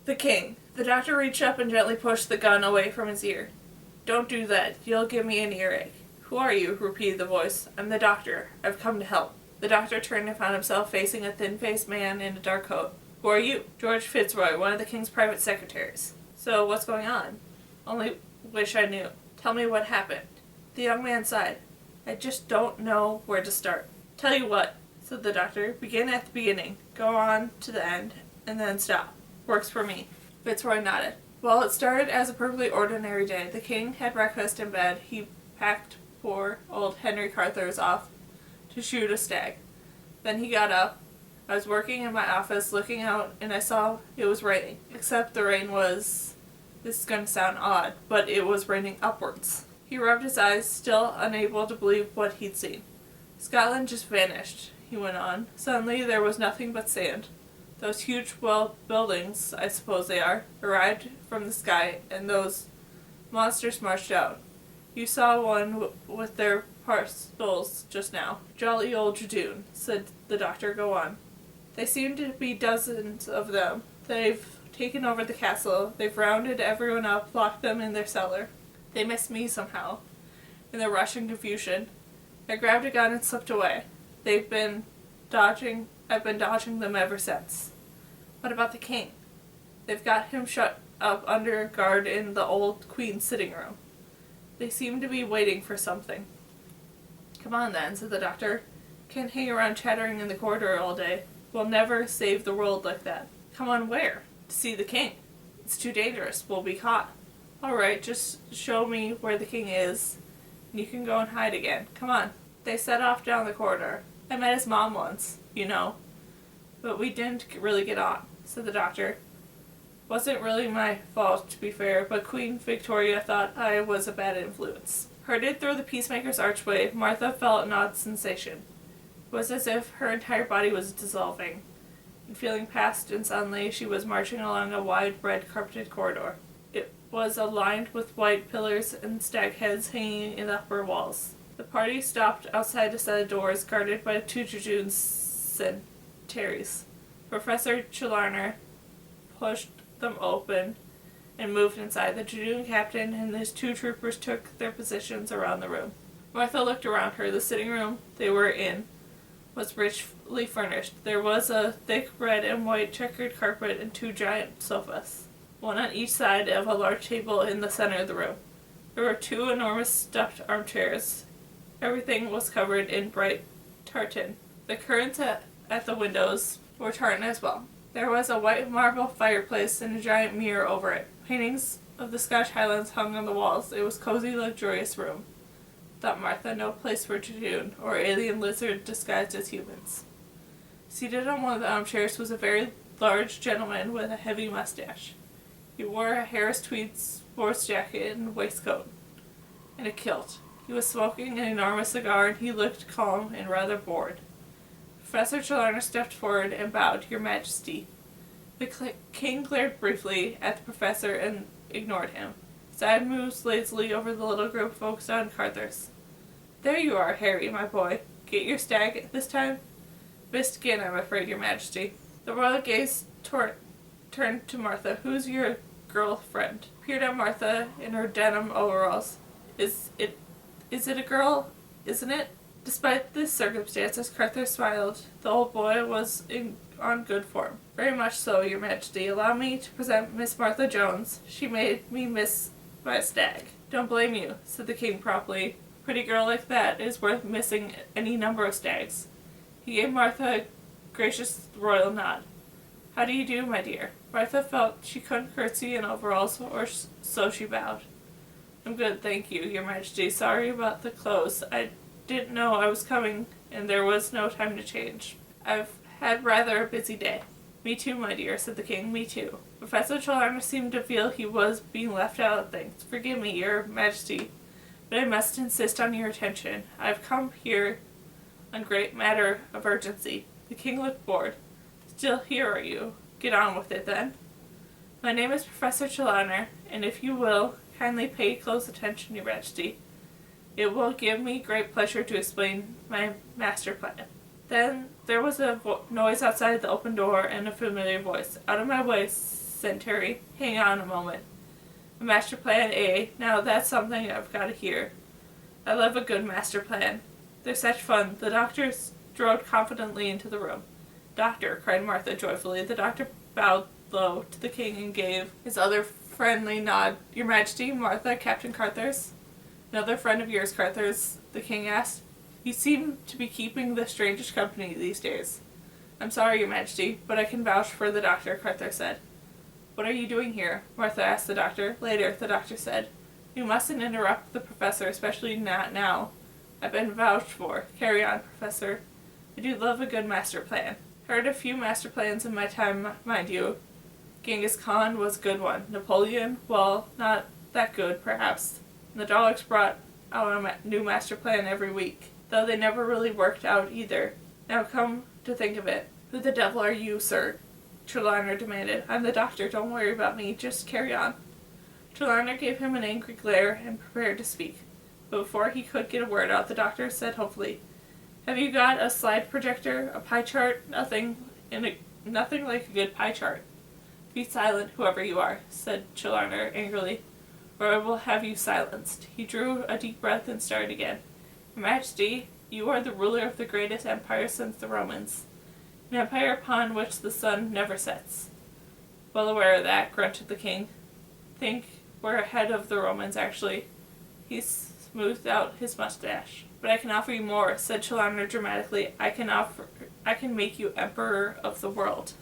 The king. The doctor reached up and gently pushed the gun away from his ear. Don't do that. You'll give me an earache. Who are you? Repeated the voice. I'm the doctor. I've come to help. The doctor turned and found himself facing a thin-faced man in a dark coat. Who are you? George Fitzroy, one of the king's private secretaries. So, what's going on? Only wish I knew. Tell me what happened. The young man sighed. I just don't know where to start. Tell you what, said the doctor. Begin at the beginning. Go on to the end, and then stop. Works for me. Fitzroy nodded. Well, it started as a perfectly ordinary day. The king had breakfast in bed. He packed poor old Henry Carruthers off to shoot a stag. Then he got up. I was working in my office looking out, and I saw it was raining. Except the rain was... This is going to sound odd, but it was raining upwards. He rubbed his eyes, still unable to believe what he'd seen. Scotland just vanished, he went on. Suddenly there was nothing but sand. Those huge, buildings, I suppose they are, arrived from the sky, and those monsters marched out. You saw one with their parcels just now. Jolly old Judoon, said the doctor. Go on. They seem to be dozens of them. They've taken over the castle. They've rounded everyone up, locked them in their cellar. They missed me somehow. In their rush and confusion, I grabbed a gun and slipped away. I've been dodging them ever since. What about the king? They've got him shut up under guard in the old queen's sitting room. They seem to be waiting for something. Come on then, said the doctor. Can't hang around chattering in the corridor all day. We'll never save the world like that. Come on where? To see the king. It's too dangerous. We'll be caught. All right, just show me where the king is, and you can go and hide again. Come on. They set off down the corridor. I met his mom once, but we didn't really get on, said the doctor. Wasn't really my fault, to be fair, but Queen Victoria thought I was a bad influence. Herded through the peacemaker's archway, Martha felt an odd sensation. It was as if her entire body was dissolving, and feeling past and suddenly she was marching along a wide red-carpeted corridor. It was lined with white pillars and stag heads hanging in the upper walls. The party stopped outside a set of doors guarded by two Judoon sentries. Professor Challoner pushed them open and moved inside. The Judoon captain and his two troopers took their positions around the room. Martha looked around her. The sitting room they were in was richly furnished. There was a thick red and white checkered carpet and two giant sofas, one on each side of a large table in the center of the room. There were two enormous stuffed armchairs. Everything was covered in bright tartan. The curtains at the windows were tartan as well. There was a white marble fireplace and a giant mirror over it. Paintings of the Scotch Highlands hung on the walls. It was a cozy, luxurious room, thought Martha, no place for Judoon or alien lizard disguised as humans. Seated on one of the armchairs was a very large gentleman with a heavy mustache. He wore a Harris tweed sports jacket and waistcoat, and a kilt. He was smoking an enormous cigar, and he looked calm and rather bored. Professor Challoner stepped forward and bowed. Your Majesty. The king glared briefly at the professor and ignored him. His eye moved lazily over the little group focused on Carruthers. There you are, Harry, my boy. Get your stag this time? Missed again, I'm afraid, Your Majesty. The royal gaze turned to Martha. Who's your girlfriend? Peered at Martha in her denim overalls. Is it a girl? Isn't it? Despite this circumstances, Carruthers smiled. The old boy was on good form. Very much so, Your Majesty. Allow me to present Miss Martha Jones. She made me miss my stag. Don't blame you, said the king promptly. A pretty girl like that is worth missing any number of stags. He gave Martha a gracious royal nod. How do you do, my dear? Martha felt she couldn't curtsy in overalls, or so she bowed. I'm good, thank you, Your Majesty. Sorry about the clothes. I didn't know I was coming, and there was no time to change. I've had rather a busy day. Me too, my dear, said the king. Me too. Professor Challoner seemed to feel he was being left out of things. Forgive me, Your Majesty, but I must insist on your attention. I've come here on great matter of urgency. The king looked bored. Still here, are you? Get on with it, then. My name is Professor Challoner, and if you will kindly pay close attention, Your Majesty, it will give me great pleasure to explain my master plan. Then there was a noise outside the open door and a familiar voice. Out of my way, said Terry. Hang on a moment. A master plan, eh? Now that's something I've got to hear. I love a good master plan. They're such fun. The doctor strode confidently into the room. Doctor, cried Martha joyfully. The doctor bowed low to the king and gave his other friendly nod. Your Majesty, Martha, Captain Carthurs. Another friend of yours, Carthurs, the king asked. You seem to be keeping the strangest company these days. I'm sorry, Your Majesty, but I can vouch for the doctor, Carthur said. What are you doing here? Martha asked the doctor. Later, the doctor said. You mustn't interrupt the professor, especially not now. I've been vouched for. Carry on, Professor. I do love a good master plan. Heard a few master plans in my time, mind you. Genghis Khan was a good one. Napoleon, well, not that good, perhaps. And the Daleks brought out a new master plan every week, though they never really worked out either. Now come to think of it, who the devil are you, sir? Trelawney demanded. I'm the doctor, don't worry about me, just carry on. Trelawney gave him an angry glare and prepared to speak. But before he could get a word out, the doctor said hopefully, Have you got a slide projector, a pie chart? Nothing like a good pie chart. Be silent, whoever you are, said Trelawney angrily, or I will have you silenced. He drew a deep breath and started again. Your Majesty, you are the ruler of the greatest empire since the Romans, an empire upon which the sun never sets. Well aware of that, grunted the king. Think we're ahead of the Romans, actually. He smoothed out his mustache. But I can offer you more, said Trelawney dramatically. I can make you emperor of the world.